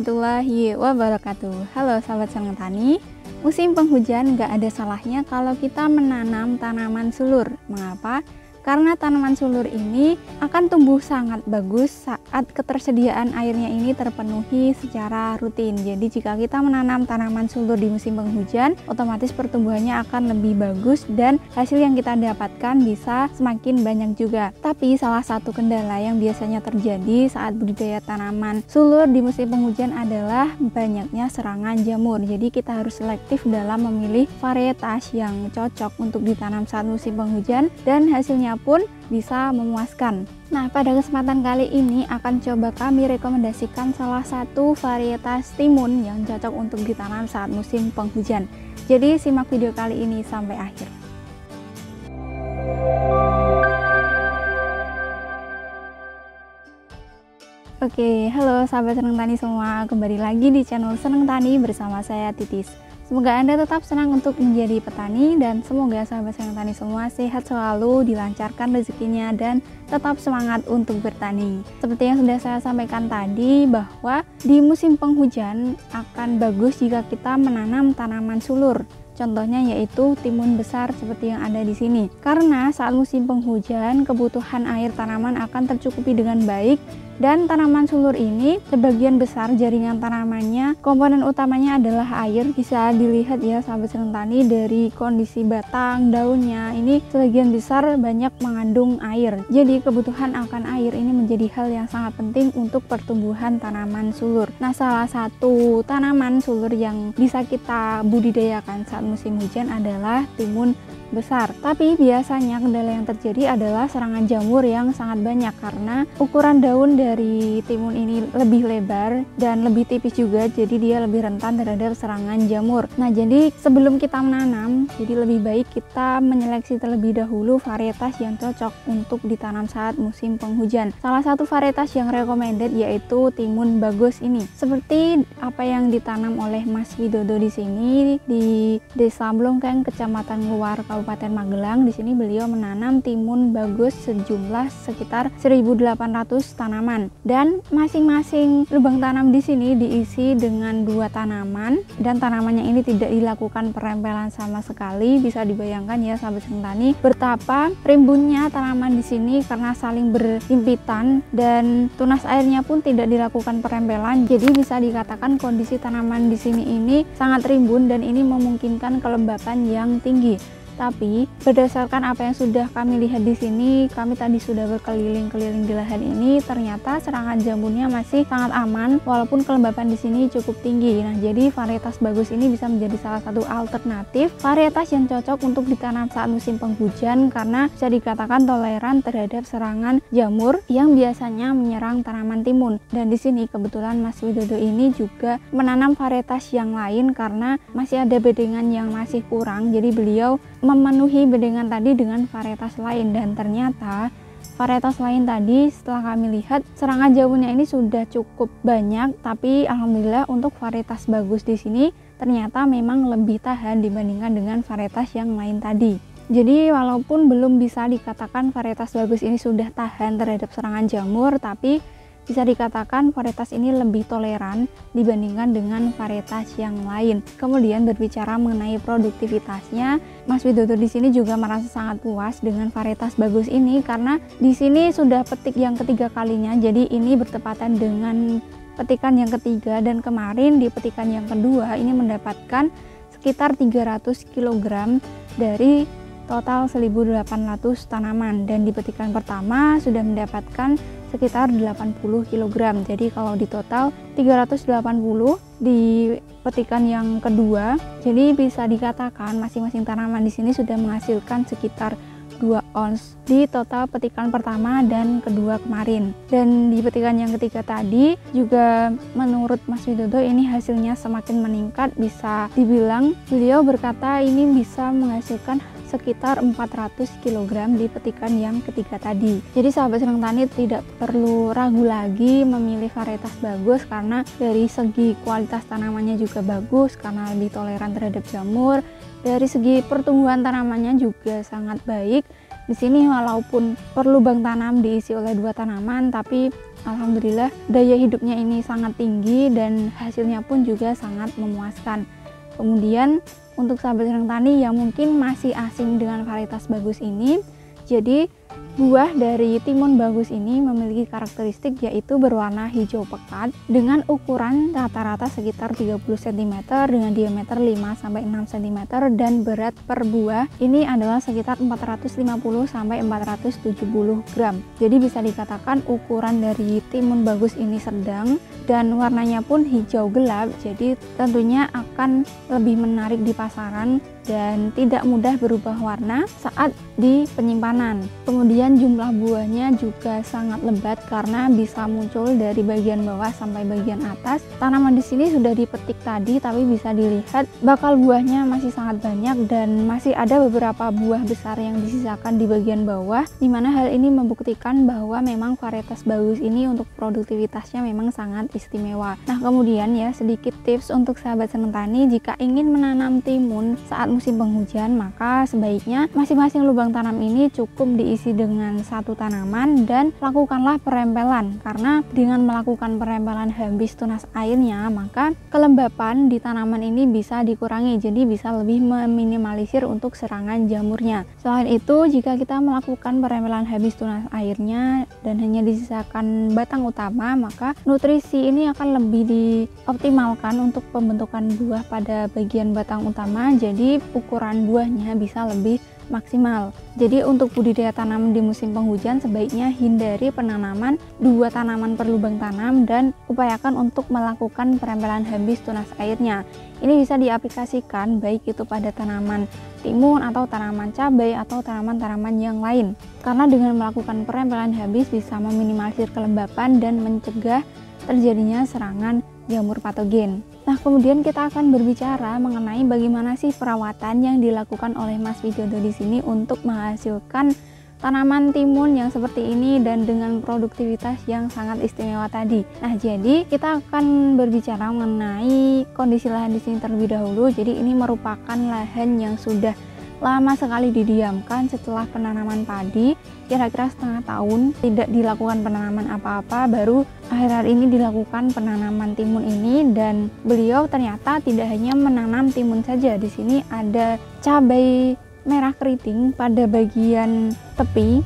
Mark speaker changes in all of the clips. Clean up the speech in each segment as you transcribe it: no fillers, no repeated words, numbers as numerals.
Speaker 1: warahmatullahi wabarakatuh. Halo sahabat senang tani. Musim penghujan gak ada salahnya kalau kita menanam tanaman sulur. Mengapa? Karena tanaman sulur ini akan tumbuh sangat bagus saat ketersediaan airnya ini terpenuhi secara rutin. Jadi jika kita menanam tanaman sulur di musim penghujan, otomatis pertumbuhannya akan lebih bagus dan hasil yang kita dapatkan bisa semakin banyak juga. Tapi salah satu kendala yang biasanya terjadi saat budidaya tanaman sulur di musim penghujan adalah banyaknya serangan jamur. Jadi kita harus selektif dalam memilih varietas yang cocok untuk ditanam saat musim penghujan dan hasilnya pun bisa memuaskan. Nah, pada kesempatan kali ini akan coba kami rekomendasikan salah satu varietas timun yang cocok untuk ditanam saat musim penghujan. Jadi simak video kali ini sampai akhir. Oke, halo sahabat Seneng Tani semua, kembali lagi di channel Seneng Tani bersama saya Titis. Semoga Anda tetap senang untuk menjadi petani dan semoga sahabat Seneng Tani semua sehat selalu, dilancarkan rezekinya dan tetap semangat untuk bertani. Seperti yang sudah saya sampaikan tadi bahwa di musim penghujan akan bagus jika kita menanam tanaman sulur. Contohnya yaitu timun besar seperti yang ada di sini. Karena saat musim penghujan kebutuhan air tanaman akan tercukupi dengan baik dan tanaman sulur ini sebagian besar jaringan tanamannya komponen utamanya adalah air. Bisa dilihat ya sahabat Seneng Tani dari kondisi batang, daunnya ini sebagian besar banyak mengandung air. Jadi kebutuhan akan air ini menjadi hal yang sangat penting untuk pertumbuhan tanaman sulur. Nah, salah satu tanaman sulur yang bisa kita budidayakan saat musim hujan adalah timun besar. Tapi biasanya kendala yang terjadi adalah serangan jamur yang sangat banyak karena ukuran daun dari timun ini lebih lebar dan lebih tipis juga, jadi dia lebih rentan terhadap serangan jamur. Nah, jadi sebelum kita menanam, jadi lebih baik kita menyeleksi terlebih dahulu varietas yang cocok untuk ditanam saat musim penghujan. Salah satu varietas yang recommended yaitu timun bagus ini. Seperti apa yang ditanam oleh Mas Widodo di sini di Desa Blongkeng, Kecamatan Luar, Kabupaten Magelang. Di sini beliau menanam timun bagus sejumlah sekitar 1.800 tanaman dan masing-masing lubang tanam di sini diisi dengan 2 tanaman dan tanamannya ini tidak dilakukan perempelan sama sekali. Bisa dibayangkan ya sahabat Seneng Tani betapa rimbunnya tanaman di sini karena saling berhimpitan dan tunas airnya pun tidak dilakukan perempelan. Jadi bisa dikatakan kondisi tanaman di sini ini sangat rimbun dan ini memungkinkan kelembapan yang tinggi. Tapi berdasarkan apa yang sudah kami lihat di sini, kami tadi sudah berkeliling-keliling di lahan ini, ternyata serangan jamurnya masih sangat aman walaupun kelembapan di sini cukup tinggi. Nah, jadi varietas bagus ini bisa menjadi salah satu alternatif varietas yang cocok untuk ditanam saat musim penghujan karena bisa dikatakan toleran terhadap serangan jamur yang biasanya menyerang tanaman timun. Dan di sini kebetulan Mas Widodo ini juga menanam varietas yang lain karena masih ada bedengan yang masih kurang. Jadi beliau memenuhi bedengan tadi dengan varietas lain dan ternyata varietas lain tadi setelah kami lihat serangan jamurnya ini sudah cukup banyak, tapi alhamdulillah untuk varietas bagus di sini ternyata memang lebih tahan dibandingkan dengan varietas yang lain tadi. Jadi walaupun belum bisa dikatakan varietas bagus ini sudah tahan terhadap serangan jamur, tapi bisa dikatakan varietas ini lebih toleran dibandingkan dengan varietas yang lain. Kemudian berbicara mengenai produktivitasnya, Mas Widodo di sini juga merasa sangat puas dengan varietas bagus ini karena di sini sudah petik yang ketiga kalinya. Jadi ini bertepatan dengan petikan yang ketiga dan kemarin di petikan yang kedua ini mendapatkan sekitar 300 kg dari total 1.800 tanaman dan di petikan pertama sudah mendapatkan sekitar 80 kg. Jadi kalau di total 380 di petikan yang kedua. Jadi bisa dikatakan masing-masing tanaman di sini sudah menghasilkan sekitar 2 ons di total petikan pertama dan kedua kemarin. Dan di petikan yang ketiga tadi juga menurut Mas Widodo ini hasilnya semakin meningkat. Bisa dibilang beliau berkata ini bisa menghasilkan sekitar 400 kg di petikan yang ketiga tadi. Jadi sahabat Seneng Tani tidak perlu ragu lagi memilih varietas bagus karena dari segi kualitas tanamannya juga bagus karena lebih toleran terhadap jamur. Dari segi pertumbuhan tanamannya juga sangat baik Di sini walaupun per lubang tanam diisi oleh 2 tanaman, tapi alhamdulillah daya hidupnya ini sangat tinggi dan hasilnya pun juga sangat memuaskan. Kemudian untuk sahabat senang tani yang mungkin masih asing dengan varietas bagus ini, jadi buah dari timun bagus ini memiliki karakteristik yaitu berwarna hijau pekat dengan ukuran rata-rata sekitar 30 cm dengan diameter 5-6 cm dan berat per buah ini adalah sekitar 450-470 gram. Jadi bisa dikatakan ukuran dari timun bagus ini sedang dan warnanya pun hijau gelap, jadi tentunya akan lebih menarik di pasaran dan tidak mudah berubah warna saat di penyimpanan. Kemudian jumlah buahnya juga sangat lebat karena bisa muncul dari bagian bawah sampai bagian atas. Tanaman di sini sudah dipetik tadi, tapi bisa dilihat bakal buahnya masih sangat banyak dan masih ada beberapa buah besar yang disisakan di bagian bawah, dimana hal ini membuktikan bahwa memang varietas bagus ini untuk produktivitasnya memang sangat istimewa. Nah, kemudian ya sedikit tips untuk sahabat senang tani, jika ingin menanam timun saat musim penghujan, maka sebaiknya masing-masing lubang tanam ini cukup diisi dengan satu tanaman dan lakukanlah perempelan, karena dengan melakukan perempelan habis tunas airnya maka kelembapan di tanaman ini bisa dikurangi, jadi bisa lebih meminimalisir untuk serangan jamurnya. Selain itu, jika kita melakukan perempelan habis tunas airnya dan hanya disisakan batang utama, maka nutrisi ini akan lebih dioptimalkan untuk pembentukan buah pada bagian batang utama, jadi ukuran buahnya bisa lebih maksimal. Jadi untuk budidaya tanaman di musim penghujan sebaiknya hindari penanaman 2 tanaman per lubang tanam dan upayakan untuk melakukan perempelan habis tunas airnya. Ini bisa diaplikasikan baik itu pada tanaman timun atau tanaman cabai atau tanaman-tanaman yang lain. Karena dengan melakukan perempelan habis bisa meminimalisir kelembapan dan mencegah terjadinya serangan jamur patogen. Nah, kemudian kita akan berbicara mengenai bagaimana sih perawatan yang dilakukan oleh Mas Widodo di sini untuk menghasilkan tanaman timun yang seperti ini dan dengan produktivitas yang sangat istimewa tadi. Nah, jadi kita akan berbicara mengenai kondisi lahan di sini terlebih dahulu. Jadi ini merupakan lahan yang sudah lama sekali didiamkan setelah penanaman padi, kira-kira setengah tahun tidak dilakukan penanaman apa-apa, baru akhir-akhir ini dilakukan penanaman timun ini. Dan beliau ternyata tidak hanya menanam timun saja, di sini ada cabai merah keriting pada bagian tepi,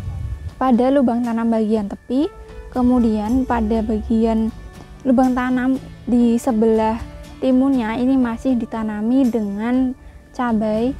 Speaker 1: pada lubang tanam bagian tepi, kemudian pada bagian lubang tanam di sebelah timunnya ini masih ditanami dengan cabai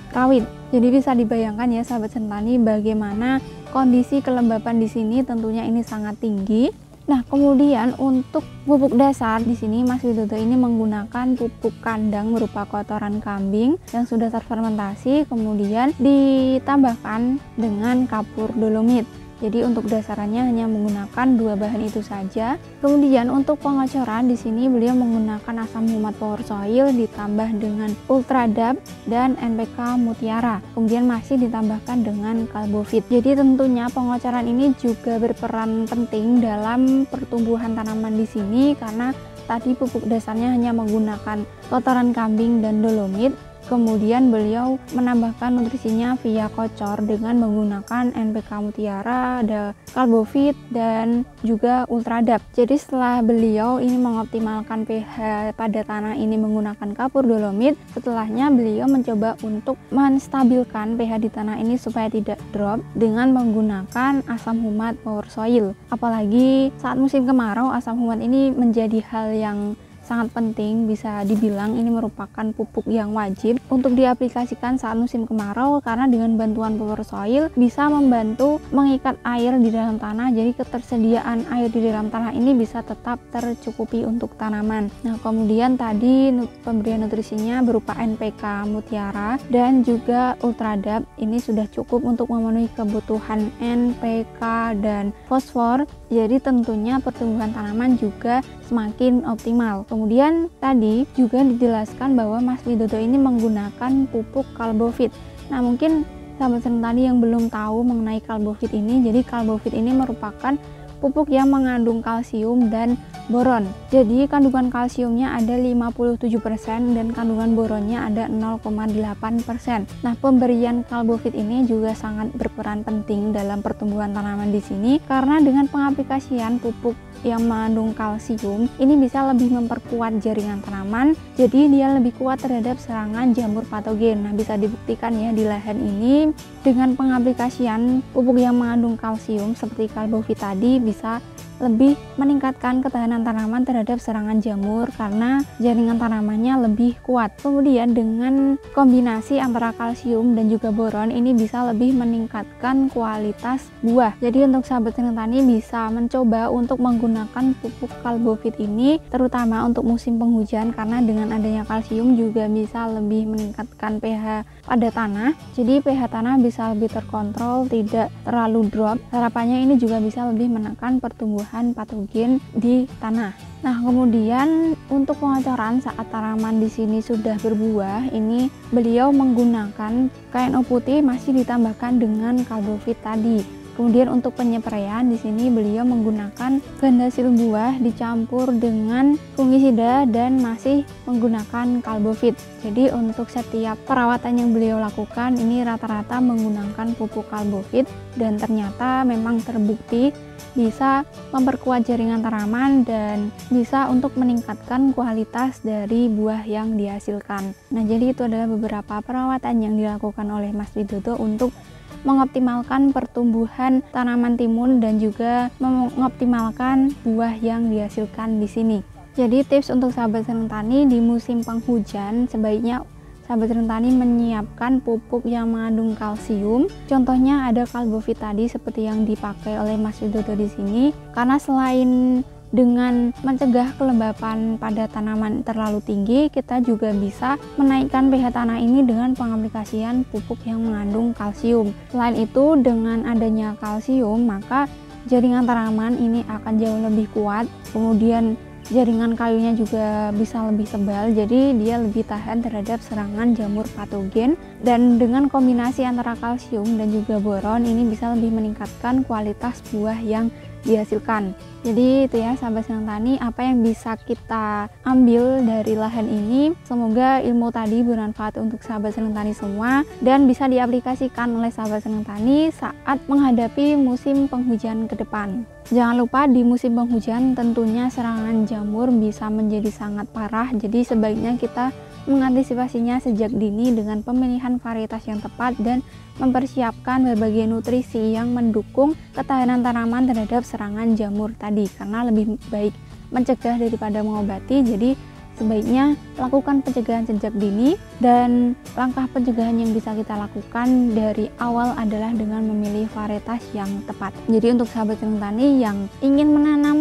Speaker 1: rawit. Jadi bisa dibayangkan ya sahabat senang tani bagaimana kondisi kelembapan di sini, tentunya ini sangat tinggi. Nah, kemudian untuk pupuk dasar di sini Mas Widodo ini menggunakan pupuk kandang berupa kotoran kambing yang sudah terfermentasi, kemudian ditambahkan dengan kapur dolomit. Jadi untuk dasarannya hanya menggunakan 2 bahan itu saja. Kemudian untuk pengocoran di sini beliau menggunakan asam humat power soil ditambah dengan Ultradap dan NPK Mutiara. Kemudian masih ditambahkan dengan Kalbovit. Jadi tentunya pengocoran ini juga berperan penting dalam pertumbuhan tanaman di sini karena tadi pupuk dasarnya hanya menggunakan kotoran kambing dan dolomit. Kemudian beliau menambahkan nutrisinya via kocor dengan menggunakan NPK Mutiara, ada Kalbovit dan juga Ultradap. Jadi setelah beliau ini mengoptimalkan pH pada tanah ini menggunakan kapur dolomit, setelahnya beliau mencoba untuk menstabilkan pH di tanah ini supaya tidak drop dengan menggunakan asam humat power soil. Apalagi saat musim kemarau, asam humat ini menjadi hal yang sangat penting, bisa dibilang ini merupakan pupuk yang wajib untuk diaplikasikan saat musim kemarau karena dengan bantuan power soil bisa membantu mengikat air di dalam tanah, jadi ketersediaan air di dalam tanah ini bisa tetap tercukupi untuk tanaman. Nah, kemudian tadi pemberian nutrisinya berupa NPK Mutiara dan juga Ultradap ini sudah cukup untuk memenuhi kebutuhan NPK dan fosfor, jadi tentunya pertumbuhan tanaman juga semakin optimal. Kemudian tadi juga dijelaskan bahwa Mas Widodo ini menggunakan pupuk Kalbovit. Nah, mungkin sahabat senang tani yang belum tahu mengenai Kalbovit ini, jadi Kalbovit ini merupakan pupuk yang mengandung kalsium dan boron. Jadi kandungan kalsiumnya ada 57% dan kandungan boronnya ada 0,8%. Nah, pemberian Kalbovit ini juga sangat berperan penting dalam pertumbuhan tanaman di sini, karena dengan pengaplikasian pupuk yang mengandung kalsium ini bisa lebih memperkuat jaringan tanaman, jadi dia lebih kuat terhadap serangan jamur patogen. Nah, bisa dibuktikan ya di lahan ini dengan pengaplikasian pupuk yang mengandung kalsium seperti Kalbovit tadi bisa lebih meningkatkan ketahanan tanaman terhadap serangan jamur karena jaringan tanamannya lebih kuat. Kemudian dengan kombinasi antara kalsium dan juga boron ini bisa lebih meningkatkan kualitas buah. Jadi untuk sahabat seneng tani bisa mencoba untuk menggunakan pupuk Kalbovit ini terutama untuk musim penghujan, karena dengan adanya kalsium juga bisa lebih meningkatkan pH pada tanah. Jadi pH tanah bisa lebih terkontrol, tidak terlalu drop. Harapannya ini juga bisa lebih menekan pertumbuhan patogen di tanah. Nah, kemudian untuk pengocoran saat tanaman di sini sudah berbuah, ini beliau menggunakan KNO putih masih ditambahkan dengan Kalbovit tadi. Kemudian untuk penyepraian di sini beliau menggunakan ganda sil buah dicampur dengan fungisida dan masih menggunakan Kalbovit. Jadi untuk setiap perawatan yang beliau lakukan ini rata-rata menggunakan pupuk Kalbovit, dan ternyata memang terbukti bisa memperkuat jaringan tanaman dan bisa untuk meningkatkan kualitas dari buah yang dihasilkan. Nah, jadi itu adalah beberapa perawatan yang dilakukan oleh Mas Widodo untuk mengoptimalkan pertumbuhan tanaman timun dan juga mengoptimalkan buah yang dihasilkan di sini. Jadi tips untuk sahabat seneng tani di musim penghujan, sebaiknya sahabat seneng tani menyiapkan pupuk yang mengandung kalsium. Contohnya ada Kalbovit tadi seperti yang dipakai oleh Mas Widodo di sini, karena selain dengan mencegah kelembapan pada tanaman terlalu tinggi, kita juga bisa menaikkan pH tanah ini dengan pengaplikasian pupuk yang mengandung kalsium. Selain itu, dengan adanya kalsium maka jaringan tanaman ini akan jauh lebih kuat, kemudian jaringan kayunya juga bisa lebih tebal, jadi dia lebih tahan terhadap serangan jamur patogen. Dan dengan kombinasi antara kalsium dan juga boron ini bisa lebih meningkatkan kualitas buah yang dihasilkan. Jadi itu ya sahabat seneng tani, apa yang bisa kita ambil dari lahan ini. Semoga ilmu tadi bermanfaat untuk sahabat seneng tani semua dan bisa diaplikasikan oleh sahabat seneng tani saat menghadapi musim penghujan ke depan. Jangan lupa di musim penghujan tentunya serangan jamur bisa menjadi sangat parah, jadi sebaiknya kita mengantisipasinya sejak dini dengan pemilihan varietas yang tepat dan mempersiapkan berbagai nutrisi yang mendukung ketahanan tanaman terhadap serangan jamur tadi, karena lebih baik mencegah daripada mengobati. Jadi sebaiknya lakukan pencegahan sejak dini, dan langkah pencegahan yang bisa kita lakukan dari awal adalah dengan memilih varietas yang tepat. Jadi untuk sahabat seneng tani yang ingin menanam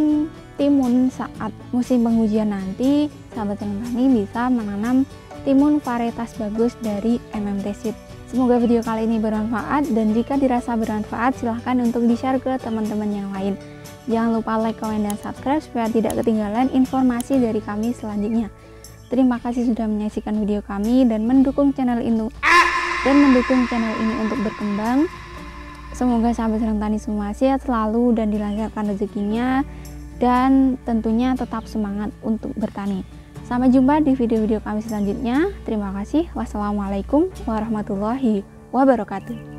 Speaker 1: timun saat musim penghujan nanti, sahabat seneng tani bisa menanam timun varietas bagus dari MMT Seed. Semoga video kali ini bermanfaat, dan jika dirasa bermanfaat silahkan untuk di-share ke teman-teman yang lain. Jangan lupa like, komen, dan subscribe supaya tidak ketinggalan informasi dari kami selanjutnya. Terima kasih sudah menyaksikan video kami dan mendukung channel ini untuk berkembang. Semoga sahabat seneng tani semua sehat selalu dan dilancarkan rezekinya, dan tentunya tetap semangat untuk bertani. Sampai jumpa di video-video kami selanjutnya. Terima kasih. Wassalamualaikum warahmatullahi wabarakatuh.